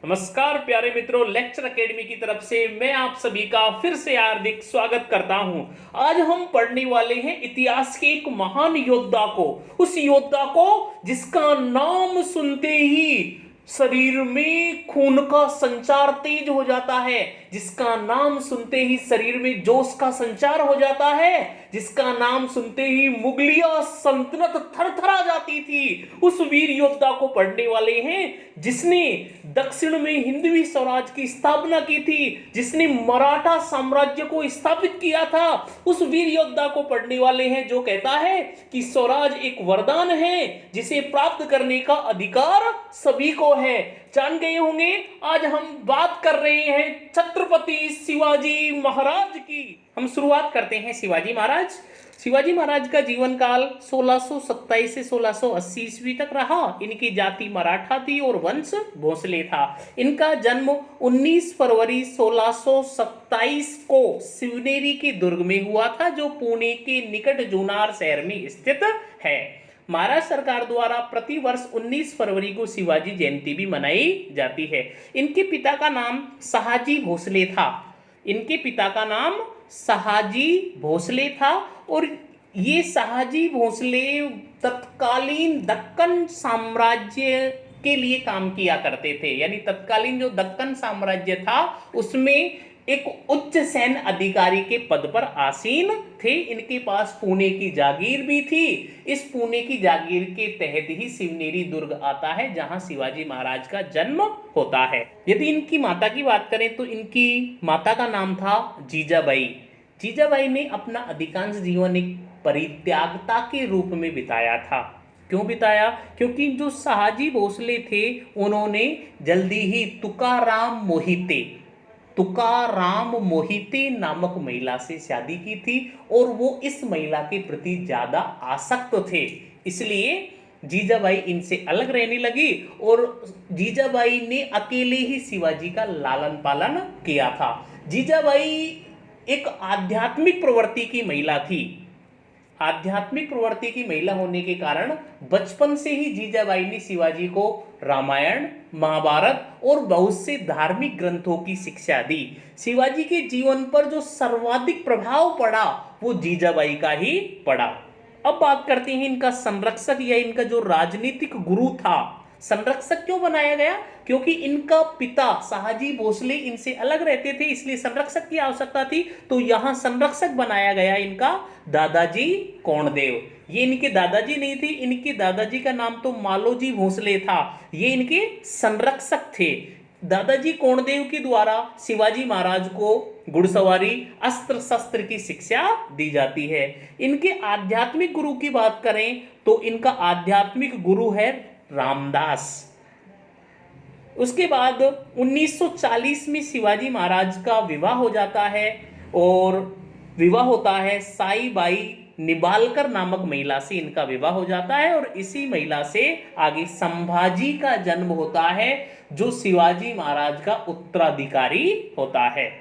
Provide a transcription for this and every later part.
नमस्कार प्यारे मित्रों, लेक्चर एकेडमी की तरफ से मैं आप सभी का फिर से हार्दिक स्वागत करता हूं। आज हम पढ़ने वाले हैं इतिहास के एक महान योद्धा को, उस योद्धा को जिसका नाम सुनते ही शरीर में खून का संचार तेज हो जाता है, जिसका नाम सुनते ही शरीर में जोश का संचार हो जाता है, जिसका नाम सुनते ही मुगलिया सल्तनत थरथरा जाती थी। उस वीर योद्धा को पढ़ने वाले हैं जिसने दक्षिण में हिंदवी स्वराज की स्थापना की थी, जिसने मराठा साम्राज्य को स्थापित किया था। उस वीर योद्धा को पढ़ने वाले हैं जो कहता है कि स्वराज एक वरदान है जिसे प्राप्त करने का अधिकार सभी को है। जान गए होंगे, आज हम बात कर रहे हैं छत्रपति शिवाजी महाराज की। हम शुरुआत करते हैं शिवाजी महाराज। शिवाजी महाराज का जीवन काल 1627 से 1680 ईस्वी तक रहा। इनकी जाति मराठा थी और वंश भोसले था। इनका जन्म 19 फरवरी 1627 को शिवनेरी के दुर्ग में हुआ था, जो पुणे के निकट जूनार शहर में स्थित है। महाराष्ट्र सरकार द्वारा प्रतिवर्ष 19 फरवरी को शिवाजी जयंती भी मनाई जाती है। इनके पिता का नाम शहाजी भोसले था। इनके पिता का नाम शहाजी भोसले था और ये शहाजी भोसले तत्कालीन दक्कन साम्राज्य के लिए काम किया करते थे। यानी तत्कालीन जो दक्कन साम्राज्य था उसमें एक उच्च सैन्य अधिकारी के पद पर आसीन थे। इनके पास पुणे की जागीर भी थी। इस पुणे की जागीर के तहत ही शिवनेरी दुर्ग आता है, जहां शिवाजी महाराज का जन्म होता है। यदि इनकी माता की बात करें तो इनकी माता का नाम था जीजाबाई। जीजाबाई ने अपना अधिकांश जीवन एक परित्यागता के रूप में बिताया था। क्यों बिताया? क्योंकि जो शहाजी भोसले थे उन्होंने जल्दी ही तुकाराम मोहिते नामक महिला से शादी की थी और वो इस महिला के प्रति ज्यादा आसक्त थे। इसलिए जीजाबाई इनसे अलग रहने लगी और जीजाबाई ने अकेले ही शिवाजी का लालन पालन किया था। जीजाबाई एक आध्यात्मिक प्रवृत्ति की महिला थी। आध्यात्मिक प्रवृत्ति की महिला होने के कारण बचपन से ही जीजाबाई ने शिवाजी को रामायण, महाभारत और बहुत से धार्मिक ग्रंथों की शिक्षा दी। शिवाजी के जीवन पर जो सर्वाधिक प्रभाव पड़ा वो जीजाबाई का ही पड़ा। अब बात करते हैं इनका संरक्षक या इनका जो राजनीतिक गुरु था। संरक्षक क्यों बनाया गया? क्योंकि इनका पिता शहाजी भोसले इनसे अलग रहते थे, इसलिए संरक्षक की आवश्यकता थी। तो यहां संरक्षक बनाया गया इनका दादाजी कोंडदेव। ये इनके दादाजी नहीं थे, इनके दादाजी का नाम तो मालोजी भोसले था। ये इनके संरक्षक थे। दादाजी कोंडदेव के द्वारा शिवाजी महाराज को घुड़सवारी, अस्त्र शस्त्र की शिक्षा दी जाती है। इनके आध्यात्मिक गुरु की बात करें तो इनका आध्यात्मिक गुरु है रामदास। उसके बाद 1940 में शिवाजी महाराज का विवाह हो जाता है और विवाह होता है साईबाई निबालकर नामक महिला से इनका विवाह हो जाता है और इसी महिला से आगे संभाजी का जन्म होता है, जो शिवाजी महाराज का उत्तराधिकारी होता है।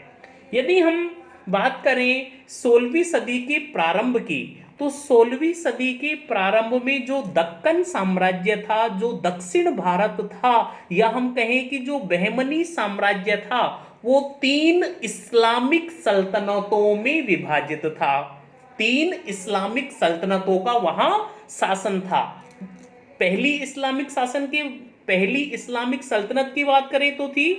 यदि हम बात करें 16वीं सदी के प्रारंभ की, तो 16वीं सदी के प्रारंभ में जो दक्कन साम्राज्य था, जो दक्षिण भारत था, या हम कहें कि जो बहमनी साम्राज्य था, वो 3 इस्लामिक सल्तनतों में विभाजित था। 3 इस्लामिक सल्तनतों का वहां शासन था। पहली इस्लामिक सल्तनत की बात करें तो थी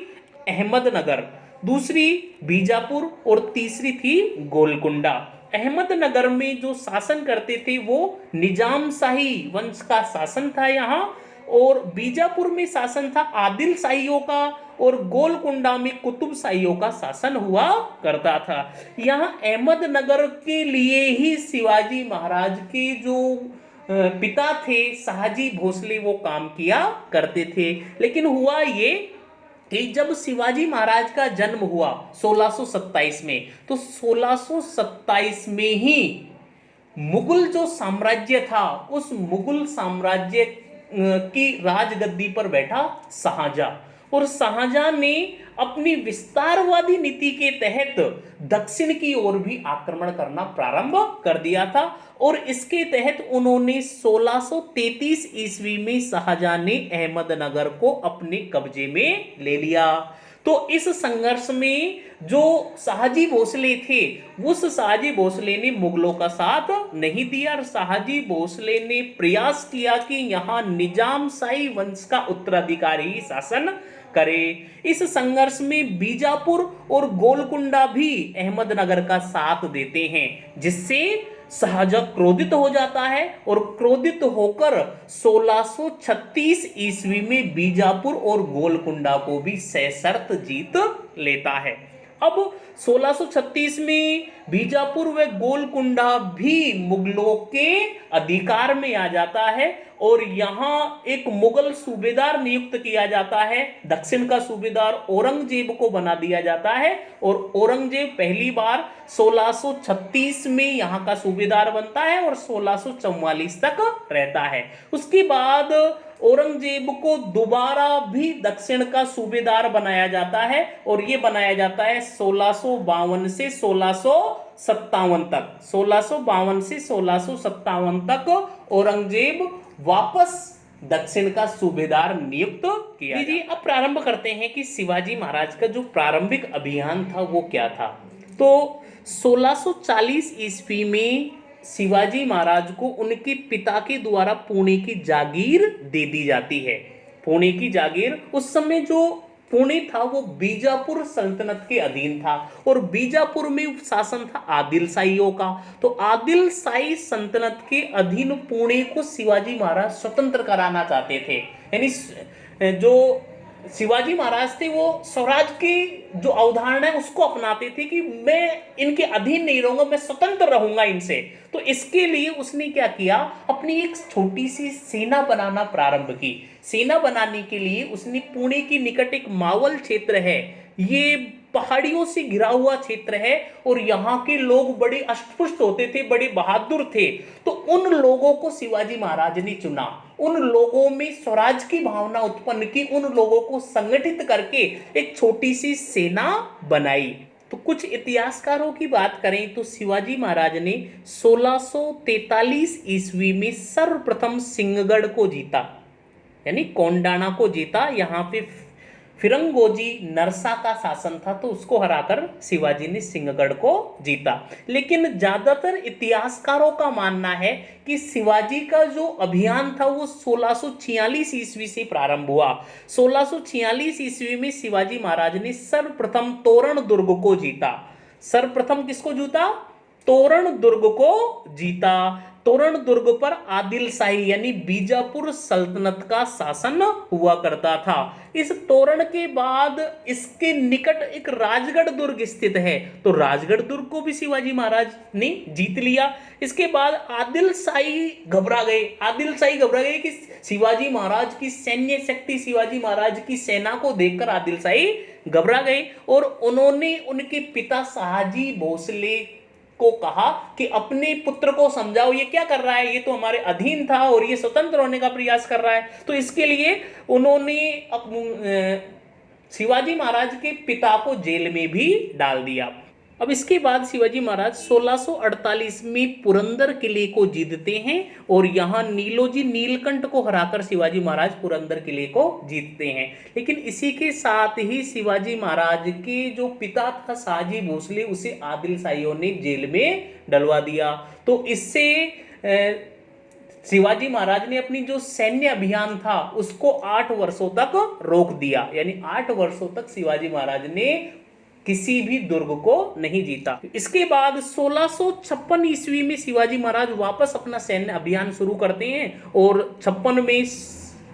अहमदनगर, दूसरी बीजापुर और तीसरी थी गोलकुंडा। अहमदनगर में जो शासन करते थे वो निजाम शाही वंश का शासन था यहाँ, और बीजापुर में शासन था आदिल शाहियों का, और गोलकुंडा में कुतुब शाहियों का शासन हुआ करता था। यहाँ अहमदनगर के लिए ही शिवाजी महाराज के जो पिता थे शहाजी भोसले वो काम किया करते थे। लेकिन हुआ ये कि जब शिवाजी महाराज का जन्म हुआ 1627 में, तो 1627 में ही मुगल जो साम्राज्य था, उस मुगल साम्राज्य की राजगद्दी पर बैठा शाहजहां, और शाहजहां ने अपनी विस्तारवादी नीति के तहत दक्षिण की ओर भी आक्रमण करना प्रारंभ कर दिया था और इसके तहत उन्होंने 1633 ईस्वी में शाहजहां ने अहमदनगर को अपने कब्जे में ले लिया। तो इस संघर्ष में जो शाहजी भोसले थे, उस शाहजी भोसले ने मुगलों का साथ नहीं दिया और शाहजी भोसले ने प्रयास किया कि यहाँ निजामशाही वंश का उत्तराधिकारी शासन करे। इस संघर्ष में बीजापुर और गोलकुंडा भी अहमदनगर का साथ देते हैं, जिससे शाहजहां क्रोधित हो जाता है और क्रोधित होकर 1636 ईस्वी में बीजापुर और गोलकुंडा को भी सशर्त जीत लेता है। अब 1636 में बीजापुर व गोलकुंडा भी मुगलों के अधिकार में आ जाता है और यहाँ एक मुगल सूबेदार नियुक्त किया जाता है। दक्षिण का सूबेदार औरंगजेब को बना दिया जाता है और औरंगजेब पहली बार 1636 में यहाँ का सूबेदार बनता है और 1644 तक रहता है। उसके बाद औरंगजेब को दोबारा भी दक्षिण का सूबेदार बनाया जाता है और ये बनाया जाता है 1652 से 1657 तक। 1652 से 1657 तक औरंगजेब वापस दक्षिण का सूबेदार नियुक्त किया। जी अब प्रारंभ करते हैं कि शिवाजी महाराज का जो प्रारंभिक अभियान था वो क्या था। तो 1640 ईस्वी में शिवाजी महाराज को उनके पिता के द्वारा पुणे की जागीर दे दी जाती है। पुणे की जागीर, उस समय जो पुणे था वो बीजापुर सल्तनत के अधीन था और बीजापुर में शासन था आदिल शाहियों का। तो आदिल शाही सल्तनत के अधीन पुणे को शिवाजी महाराज स्वतंत्र कराना चाहते थे। यानी जो शिवाजी महाराज थे वो स्वराज की जो अवधारणा है उसको अपनाते थे कि मैं इनके अधीन नहीं रहूंगा, मैं स्वतंत्र रहूंगा इनसे। तो इसके लिए उसने क्या किया, अपनी एक छोटी सी सेना बनाना प्रारंभ की। सेना बनाने के लिए उसने पुणे के निकट एक मावल क्षेत्र है, ये पहाड़ियों से घिरा हुआ क्षेत्र है और यहाँ के लोग बड़े अष्टपुष्ट होते थे, बड़े बहादुर थे। तो उन लोगों को शिवाजी महाराज ने चुना, उन लोगों में स्वराज की भावना उत्पन्न की, उन लोगों को संगठित करके एक छोटी सी सेना बनाई। तो कुछ इतिहासकारों की बात करें तो शिवाजी महाराज ने 1643 ईस्वी में सर्वप्रथम सिंहगढ़ को जीता, यानी कोंडाना को जीता। यहाँ पे फिरंगोजी नरसा का शासन था तो उसको हराकर शिवाजी ने सिंहगढ़ को जीता। लेकिन ज्यादातर इतिहासकारों का मानना है कि शिवाजी का जो अभियान था वो 1646 ईस्वी से प्रारंभ हुआ। 1646 ईस्वी में शिवाजी महाराज ने सर्वप्रथम तोरण दुर्ग को जीता। सर्वप्रथम किसको जीता? तोरण दुर्ग को जीता। तोरण दुर्ग पर आदिल शाही यानी बीजापुर सल्तनत का शासन हुआ करता था। इस तोरण के बाद इसके निकट एक राजगढ़ दुर्ग स्थित है, तो राजगढ़ दुर्ग को भी शिवाजी महाराज ने जीत लिया। इसके बाद आदिल शाही घबरा गए कि शिवाजी महाराज की सैन्य शक्ति, शिवाजी महाराज की सेना को देखकर आदिल शाही घबरा गए और उन्होंने उनके पिता शाहजी भोसले को कहा कि अपने पुत्र को समझाओ, ये क्या कर रहा है, ये तो हमारे अधीन था और ये स्वतंत्र होने का प्रयास कर रहा है। तो इसके लिए उन्होंने शिवाजी महाराज के पिता को जेल में भी डाल दिया। अब इसके बाद शिवाजी महाराज 1648 में पुरंदर किले को जीतते हैं और यहाँ नीलोजी नीलकंठ को हराकर शिवाजी महाराज पुरंदर किले को जीतते हैं। लेकिन इसी के साथ ही शिवाजी महाराज के जो पिता था शाहजी भोसले, उसे आदिल शाहियों ने जेल में डलवा दिया। तो इससे शिवाजी महाराज ने अपनी जो सैन्य अभियान था उसको 8 वर्षों तक रोक दिया, यानी 8 वर्षों तक शिवाजी महाराज ने किसी भी दुर्ग को नहीं जीता। इसके बाद 1656 ईस्वी में शिवाजी महाराज वापस अपना सैन्य अभियान शुरू करते हैं और 56 में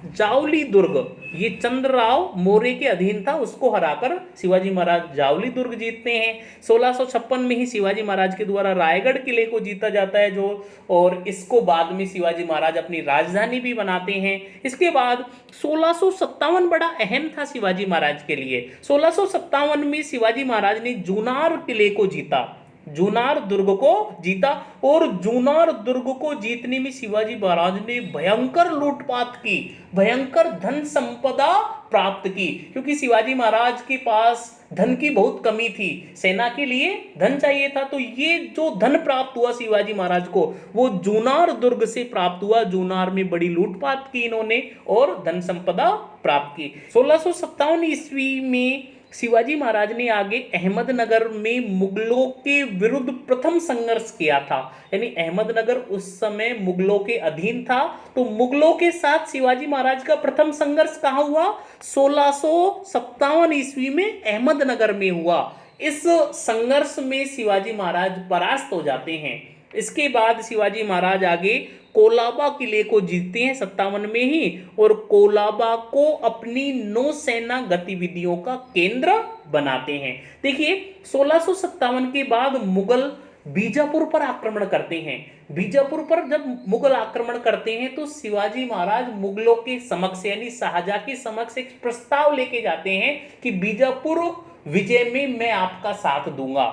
जावली दुर्ग, ये चंद्रराव मौर्य के अधीन था, उसको हराकर शिवाजी महाराज जावली दुर्ग जीतते हैं। 1656 में ही शिवाजी महाराज के द्वारा रायगढ़ किले को जीता जाता है और इसको बाद में शिवाजी महाराज अपनी राजधानी भी बनाते हैं। इसके बाद 1657 बड़ा अहम था शिवाजी महाराज के लिए। 1657 में शिवाजी महाराज ने जूनार किले को जीता। जूनार दुर्ग को जीता। और जूनार दुर्ग को जीतने में शिवाजी महाराज ने भयंकर लूटपाट की, भयंकर धन संपदा प्राप्त की, क्योंकि शिवाजी महाराज के पास धन की बहुत कमी थी, सेना के लिए धन चाहिए था। तो ये जो धन प्राप्त हुआ शिवाजी महाराज को, वो जूनार दुर्ग से प्राप्त हुआ। जूनार में बड़ी लूटपाट की इन्होंने और धन संपदा प्राप्त की। 1657 ईस्वी में शिवाजी महाराज ने आगे अहमदनगर में मुगलों के विरुद्ध प्रथम संघर्ष किया था। यानी अहमदनगर उस समय मुगलों के अधीन था, तो मुगलों के साथ शिवाजी महाराज का प्रथम संघर्ष कहाँ हुआ? 1657 ईस्वी में अहमदनगर में हुआ। इस संघर्ष में शिवाजी महाराज परास्त हो जाते हैं। इसके बाद शिवाजी महाराज आगे कोलाबा किले को जीतते हैं 57 में ही, और कोलाबा को अपनी नौसेना गतिविधियों का केंद्र बनाते हैं। देखिए 1657 के बाद मुगल बीजापुर पर आक्रमण करते हैं। बीजापुर पर जब मुगल आक्रमण करते हैं तो शिवाजी महाराज मुगलों के समक्ष यानी शाहजहां के समक्ष एक प्रस्ताव लेके जाते हैं कि बीजापुर विजय में मैं आपका साथ दूंगा,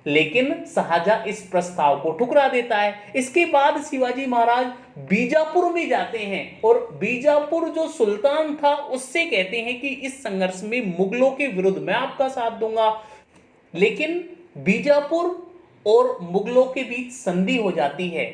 लेकिन शाहजहां इस प्रस्ताव को ठुकरा देता है। इसके बाद शिवाजी महाराज बीजापुर में जाते हैं और बीजापुर जो सुल्तान था उससे कहते हैं कि इस संघर्ष में मुगलों के विरुद्ध मैं आपका साथ दूंगा। लेकिन बीजापुर और मुगलों के बीच संधि हो जाती है।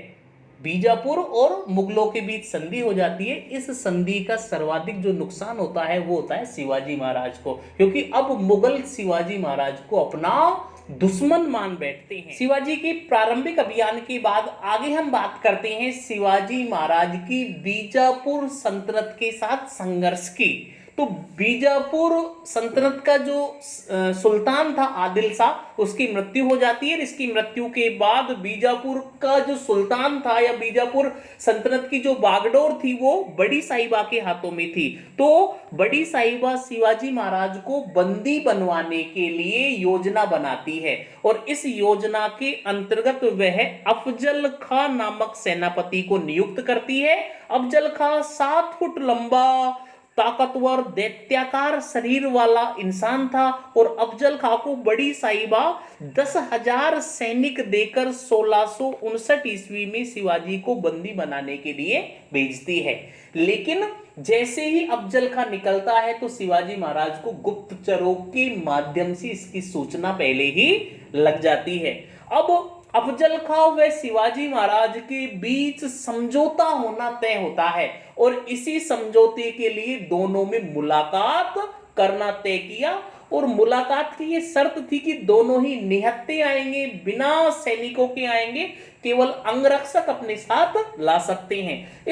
बीजापुर और मुगलों के बीच संधि हो जाती है। इस संधि का सर्वाधिक जो नुकसान होता है वो होता है शिवाजी महाराज को, क्योंकि अब मुगल शिवाजी महाराज को अपना दुश्मन मान बैठते हैं। शिवाजी के प्रारंभिक अभियान के बाद आगे हम बात करते हैं शिवाजी महाराज की बीजापुर सल्तनत के साथ संघर्ष की। तो बीजापुर सल्तनत का जो सुल्तान था आदिल शाह, उसकी मृत्यु हो जाती है। इसकी मृत्यु के बाद बीजापुर का जो सुल्तान था या बीजापुर सल्तनत की जो बागडोर थी वो बड़ी साहिबा के हाथों में थी। तो बड़ी साहिबा शिवाजी महाराज को बंदी बनवाने के लिए योजना बनाती है और इस योजना के अंतर्गत वह अफजल खां नामक सेनापति को नियुक्त करती है। अफजल खां 7 फुट लंबा, ताकतवर, दैत्याकार शरीर वाला इंसान था और अफजल खां को बड़ी साहिबा 10,000 सैनिक देकर 1659 ईस्वी में शिवाजी को बंदी बनाने के लिए भेजती है। लेकिन जैसे ही अफजल खां निकलता है तो शिवाजी महाराज को गुप्तचरों के माध्यम से इसकी सूचना पहले ही लग जाती है। अब अफजल खां व शिवाजी महाराज के बीच समझौता होना तय होता है और इसी समझौते के लिए दोनों में मुलाकात करना तय किया। और मुलाकात की ये शर्त थी कि दोनों ही निहत्थे आएंगे, बिना सैनिकों के आएंगे, केवल अंगरक्षक अपने साथ ला सकते हैं।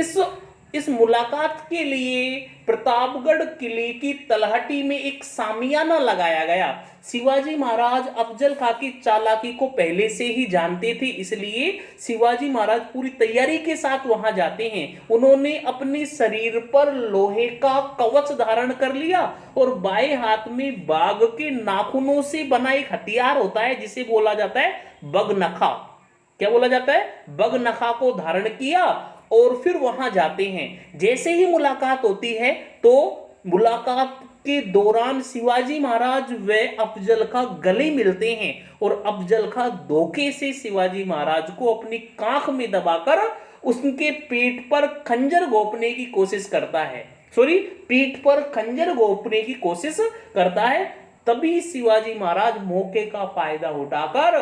इस मुलाकात के लिए प्रतापगढ़ किले की तलहटी में एक सामियाना लगाया गया। शिवाजी महाराज अफजल खां की चालाकी को पहले से ही जानते थे, इसलिए शिवाजी महाराज पूरी तैयारी के साथ वहां जाते हैं। उन्होंने अपने शरीर पर लोहे का कवच धारण कर लिया और बाएं हाथ में बाघ के नाखूनों से बना एक हथियार होता है जिसे बोला जाता है बगनखा। क्या बोला जाता है? बगनखा को धारण किया और फिर वहां जाते हैं। जैसे ही मुलाकात होती है तो मुलाकात के दौरान शिवाजी महाराज व अफजल खां गले मिलते हैं और अफजल खां धोखे से शिवाजी महाराज को अपनी कांख में दबाकर उसके पेट पर खंजर घोंपने की कोशिश करता है। पीठ पर खंजर घोंपने की कोशिश करता है। तभी शिवाजी महाराज मौके का फायदा उठाकर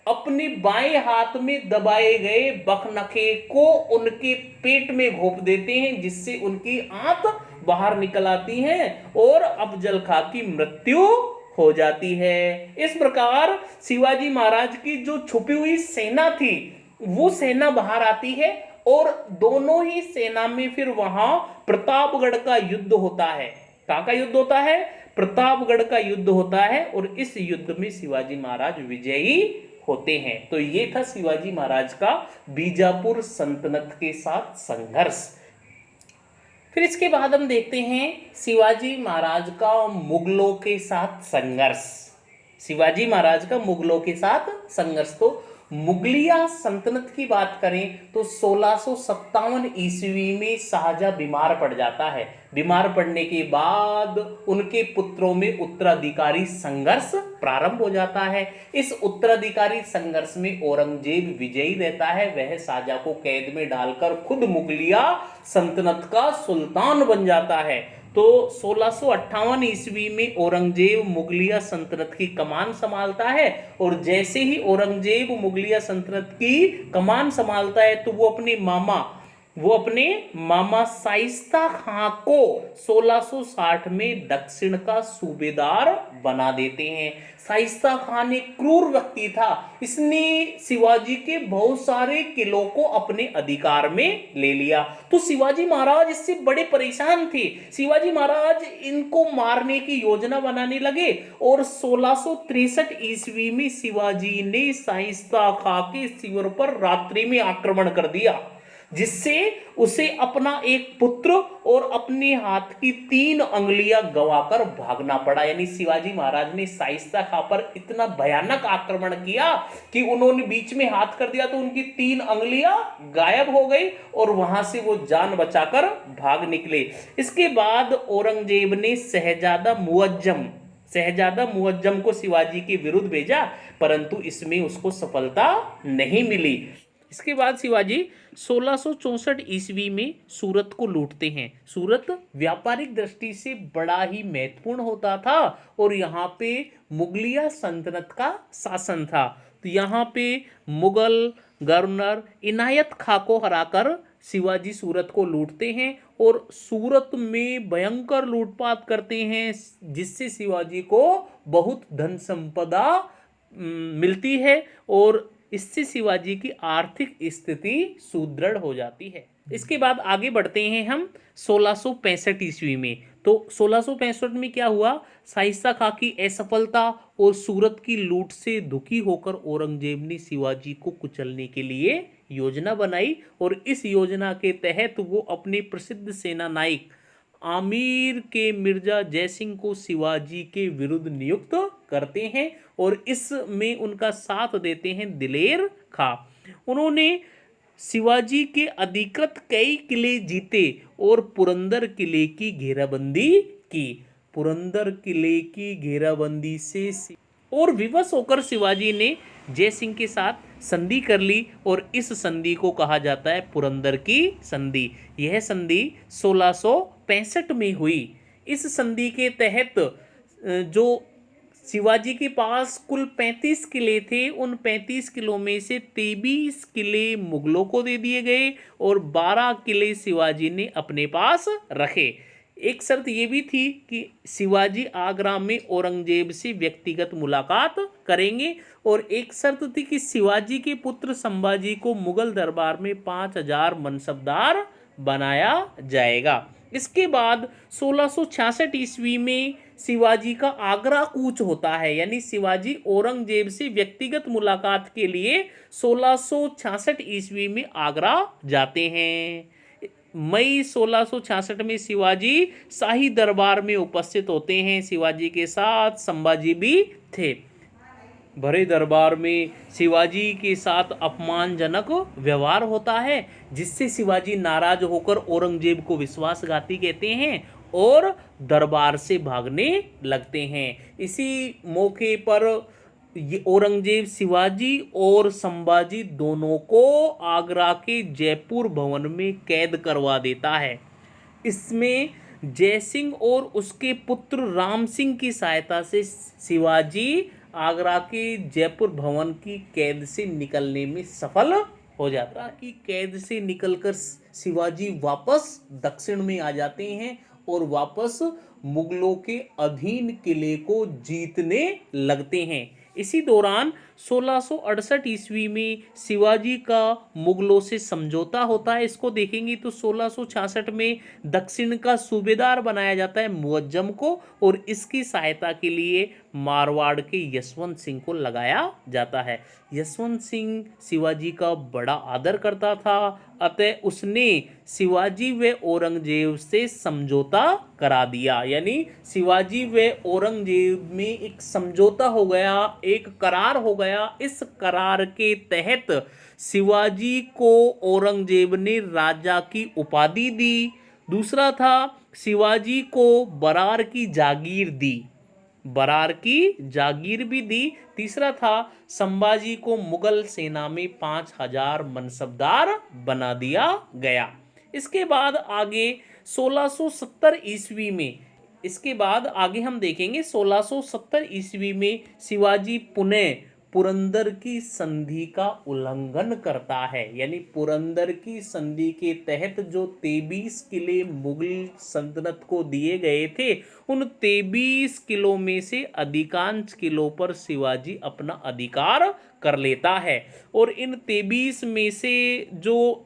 अपने बाएं हाथ में दबाए गए बखनखे को उनके पेट में घोंप देते हैं, जिससे उनकी आंत बाहर निकल आती है और अफजल खां की मृत्यु हो जाती है। इस प्रकार शिवाजी महाराज की जो छुपी हुई सेना थी वो सेना बाहर आती है और दोनों ही सेना में फिर वहां प्रतापगढ़ का युद्ध होता है। कहाँ का युद्ध होता है? प्रतापगढ़ का युद्ध होता है और इस युद्ध में शिवाजी महाराज विजयी होते हैं। तो ये था शिवाजी महाराज का बीजापुर सल्तनत के साथ संघर्ष। फिर इसके बाद हम देखते हैं शिवाजी महाराज का मुगलों के साथ संघर्ष। शिवाजी महाराज का मुगलों के साथ संघर्ष। तो मुगलिया सल्तनत की बात करें तो 1657 ईस्वी में शाहजहां बीमार पड़ जाता है। बीमार पड़ने के बाद उनके पुत्रों में उत्तराधिकारी संघर्ष प्रारंभ हो जाता है। इस उत्तराधिकारी संघर्ष में औरंगजेब विजयी रहता है। वह शाहजहां को कैद में डालकर खुद मुगलिया सल्तनत का सुल्तान बन जाता है। तो 1658 ईस्वी में औरंगजेब मुगलिया सल्तनत की कमान संभालता है, और जैसे ही औरंगजेब मुगलिया सल्तनत की कमान संभालता है तो वो अपने मामा शाइस्ता खां को 1660 में दक्षिण का सूबेदार बना देते हैं। शाइस्ता खान एक क्रूर व्यक्ति था। इसने शिवाजी के बहुत सारे किलों को अपने अधिकार में ले लिया। तो शिवाजी महाराज इससे बड़े परेशान थे। शिवाजी महाराज इनको मारने की योजना बनाने लगे, और 1663 ईस्वी में शिवाजी ने शाइस्ता खां के शिविर पर रात्रि में आक्रमण कर दिया, जिससे उसे अपना एक पुत्र और अपने हाथ की 3 अंगुलियां गंवाकर भागना पड़ा। यानी शिवाजी महाराज ने शाइस्ता खां पर इतना भयानक आक्रमण किया कि उन्होंने बीच में हाथ कर दिया तो उनकी 3 अंगुलियां गायब हो गई, और वहां से वो जान बचाकर भाग निकले। इसके बाद औरंगजेब ने शहजादा मुअज्जम को शिवाजी के विरुद्ध भेजा, परंतु इसमें उसको सफलता नहीं मिली। इसके बाद शिवाजी 1664 ईस्वी में सूरत को लूटते हैं। सूरत व्यापारिक दृष्टि से बड़ा ही महत्वपूर्ण होता था, और यहाँ पे मुगलिया सल्तनत का शासन था। तो यहाँ पे मुगल गवर्नर इनायत खां को हराकर शिवाजी सूरत को लूटते हैं, और सूरत में भयंकर लूटपाट करते हैं, जिससे शिवाजी को बहुत धन संपदा मिलती है, और इससे शिवाजी की आर्थिक स्थिति सुदृढ़ हो जाती है। इसके बाद आगे बढ़ते हैं हम 1665 ईस्वी में। तो 1665 में क्या हुआ? शाइस्ता खां की असफलता और सूरत की लूट से दुखी होकर औरंगजेब ने शिवाजी को कुचलने के लिए योजना बनाई, और इस योजना के तहत वो अपने प्रसिद्ध सेना नायक आमीर के मिर्जा जयसिंह को शिवाजी के विरुद्ध नियुक्त करते हैं, और इसमें उनका साथ देते हैं दिलेर खां। उन्होंने शिवाजी के अधिकृत कई किले जीते और पुरंदर किले की घेराबंदी की। पुरंदर किले की घेराबंदी से और विवश होकर शिवाजी ने जयसिंह के साथ संधि कर ली, और इस संधि को कहा जाता है पुरंदर की संधि। यह संधि 1665 में हुई। इस संधि के तहत जो शिवाजी के पास कुल 35 किले थे, उन 35 किलों में से 23 किले मुगलों को दे दिए गए, और 12 किले शिवाजी ने अपने पास रखे। एक शर्त यह भी थी कि शिवाजी आगरा में औरंगजेब से व्यक्तिगत मुलाकात करेंगे, और एक शर्त थी कि शिवाजी के पुत्र संभाजी को मुगल दरबार में 5000 मनसबदार बनाया जाएगा। इसके बाद 1666 ईस्वी में शिवाजी का आगरा कूच होता है। यानी शिवाजी औरंगजेब से व्यक्तिगत मुलाकात के लिए 1666 ईस्वी में आगरा जाते हैं। मई 1666 में शिवाजी शाही दरबार में उपस्थित होते हैं। शिवाजी के साथ संभाजी भी थे। भरे दरबार में शिवाजी के साथ अपमानजनक व्यवहार होता है, जिससे शिवाजी नाराज होकर औरंगजेब को विश्वासघाती कहते हैं और दरबार से भागने लगते हैं। इसी मौके पर ये औरंगजेब शिवाजी और संभाजी दोनों को आगरा के जयपुर भवन में कैद करवा देता है। इसमें जयसिंह और उसके पुत्र राम सिंह की सहायता से शिवाजी आगरा के जयपुर भवन की कैद से निकलने में सफल हो जाता है। कि कैद से निकलकर शिवाजी वापस दक्षिण में आ जाते हैं और वापस मुगलों के अधीन किले को जीतने लगते हैं। इसी दौरान 1668 ईस्वी में शिवाजी का मुगलों से समझौता होता है। इसको देखेंगे तो 1666 में दक्षिण का सूबेदार बनाया जाता है मुअज्जम को, और इसकी सहायता के लिए मारवाड़ के यशवंत सिंह को लगाया जाता है। यशवंत सिंह शिवाजी का बड़ा आदर करता था, अतः उसने शिवाजी व औरंगजेब से समझौता करा दिया। यानी शिवाजी व औरंगजेब में एक समझौता हो गया, एक करार हो गया। इस करार के तहत शिवाजी को औरंगजेब ने राजा की उपाधि दी। दूसरा था शिवाजी को बरार की जागीर दी, बरार की जागीर भी दी। तीसरा था संभाजी को मुगल सेना में 5,000 मनसबदार बना दिया गया। इसके बाद आगे 1670 ईस्वी में, इसके बाद आगे हम देखेंगे 1670 ईस्वी में शिवाजी पुनः पुरंदर की संधि का उल्लंघन करता है। यानी पुरंदर की संधि के तहत जो 23 किले मुगल सल्तनत को दिए गए थे, उन 23 किलों में से अधिकांश किलों पर शिवाजी अपना अधिकार कर लेता है। और इन 23 में से जो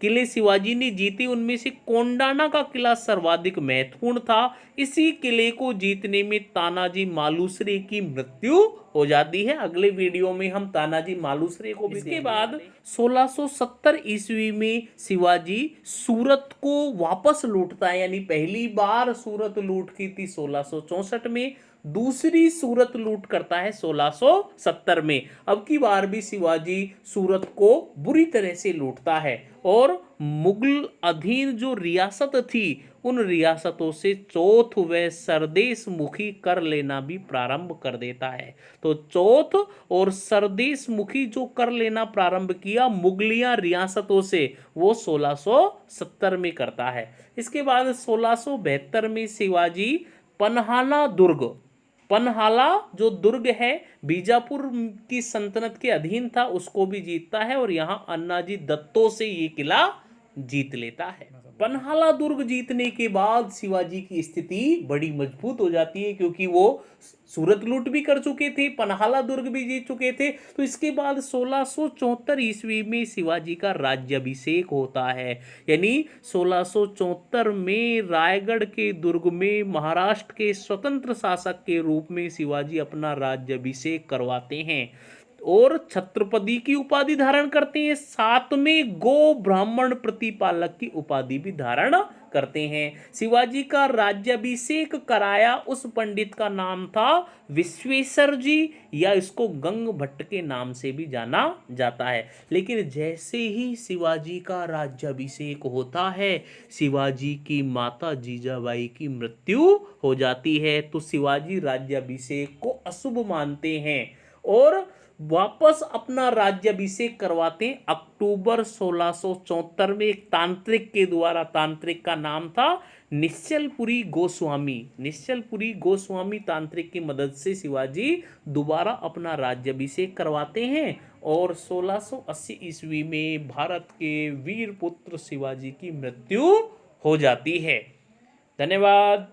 किले शिवाजी ने जीते, उनमें से कोंडाना का किला सर्वाधिक महत्वपूर्ण था। इसी किले को जीतने में तानाजी मालुसरे की मृत्यु हो जाती है। अगले वीडियो में हम तानाजी मालुसरे को भी। इसके बाद 1670 ईस्वी में शिवाजी सूरत को वापस लूटता है। यानी पहली बार सूरत लूट की थी 1664 में, दूसरी सूरत लूट करता है 1670 में। अब की बार भी शिवाजी सूरत को बुरी तरह से लूटता है और मुगल अधीन जो रियासत थी, उन रियासतों से चौथ व सरदेश मुखी कर लेना भी प्रारंभ कर देता है। तो चौथ और सरदेश मुखी जो कर लेना प्रारंभ किया मुगलिया रियासतों से, वो 1670 में करता है। इसके बाद 1672 में शिवाजी पन्हाला दुर्ग, पन्हाला जो दुर्ग है बीजापुर की सल्तनत के अधीन था, उसको भी जीतता है और यहाँ अन्नाजी दत्तो से ये किला जीत लेता है। पन्हाला दुर्ग जीतने के बाद शिवाजी की स्थिति बड़ी मजबूत हो जाती है, क्योंकि वो सूरत लूट भी कर चुके थे, पन्हाला दुर्ग भी जीत चुके थे। तो इसके बाद 1674 ईस्वी में शिवाजी का राज्याभिषेक होता है। यानी 1674 में रायगढ़ के दुर्ग में महाराष्ट्र के स्वतंत्र शासक के रूप में शिवाजी अपना राज्याभिषेक करवाते हैं और छत्रपति की उपाधि धारण करते हैं। साथ में गो ब्राह्मण प्रतिपालक की उपाधि भी धारण करते हैं। शिवाजी का राज्याभिषेक कराया उस पंडित का नाम था विश्वेश्वर जी, या इसको गंग भट्ट के नाम से भी जाना जाता है। लेकिन जैसे ही शिवाजी का राज्याभिषेक होता है, शिवाजी की माता जीजाबाई की मृत्यु हो जाती है। तो शिवाजी राज्याभिषेक को अशुभ मानते हैं और वापस अपना राज्याभिषेक करवाते हैं अक्टूबर 1674 में एक तांत्रिक के द्वारा। तांत्रिक का नाम था निश्चलपुरी गोस्वामी। निश्चलपुरी गोस्वामी तांत्रिक की मदद से शिवाजी दोबारा अपना राज्याभिषेक करवाते हैं और 1680 ईस्वी में भारत के वीर पुत्र शिवाजी की मृत्यु हो जाती है। धन्यवाद।